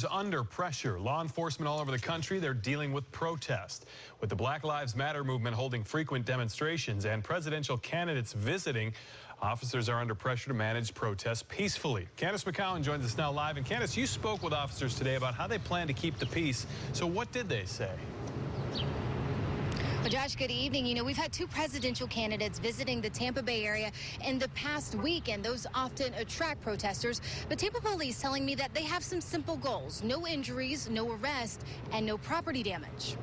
Under pressure. Law enforcement all over the country, they're dealing with protest. With the Black Lives Matter movement holding frequent demonstrations and presidential candidates visiting, officers are under pressure to manage protests peacefully. Candace McCowan joins us now live. And Candace, you spoke with officers today about how they plan to keep the peace. So what did they say? Well, Josh, good evening. You know, we've had two presidential candidates visiting the Tampa Bay area in the past week, and those often attract protesters. But Tampa police telling me that they have some simple goals: no injuries, no arrest, and no property damage.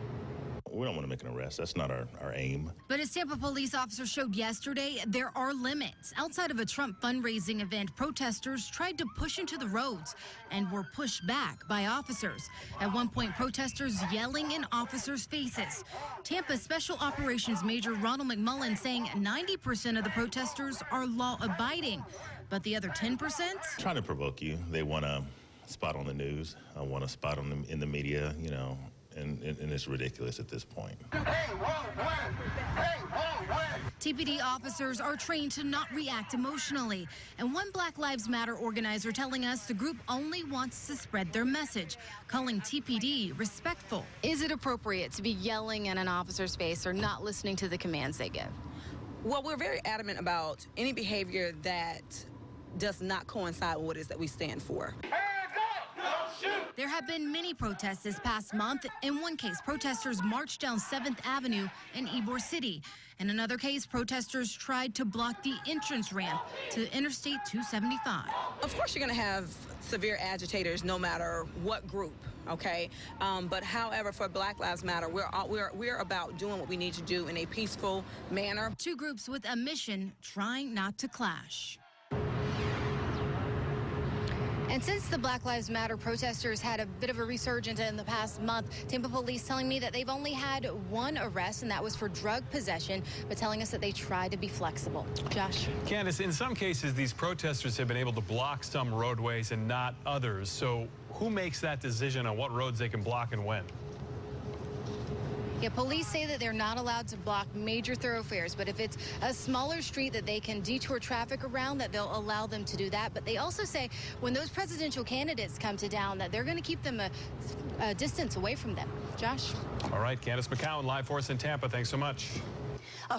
We don't want to make an arrest. That's not our aim. But as Tampa police officers showed yesterday, there are limits. Outside of a Trump fundraising event, protesters tried to push into the roads and were pushed back by officers. At one point, protesters yelling in officers' faces. Tampa Special Operations Major Ronald McMullen saying 90% of the protesters are law-abiding, but the other 10%? Trying to provoke you. They want a spot on the news. I want a spot on them in the media, you know. And it's ridiculous at this point. TPD officers are trained to not react emotionally. And one Black Lives Matter organizer telling us the group only wants to spread their message, calling TPD respectful. Is it appropriate to be yelling in an officer's face or not listening to the commands they give? Well, we're very adamant about any behavior that does not coincide with what it is that we stand for. There have been many protests this past month. In one case, protesters marched down 7th Avenue in Ybor City. In another case, protesters tried to block the entrance ramp to Interstate 275. Of course, you're going to have severe agitators no matter what group, okay? But however, for Black Lives Matter, we're about doing what we need to do in a peaceful manner. Two groups with a mission trying not to clash. And since the Black Lives Matter protesters had a bit of a resurgence in the past month, Tampa police telling me that they've only had one arrest, and that was for drug possession, but telling us that they try to be flexible. Josh. Candace, in some cases, these protesters have been able to block some roadways and not others. So who makes that decision on what roads they can block and when? Yeah, police say that they're not allowed to block major thoroughfares, but if it's a smaller street that they can detour traffic around, that they'll allow them to do that. But they also say when those presidential candidates come to town that they're going to keep them a distance away from them. Josh? All right, Candace McCowan live for us in Tampa. Thanks so much.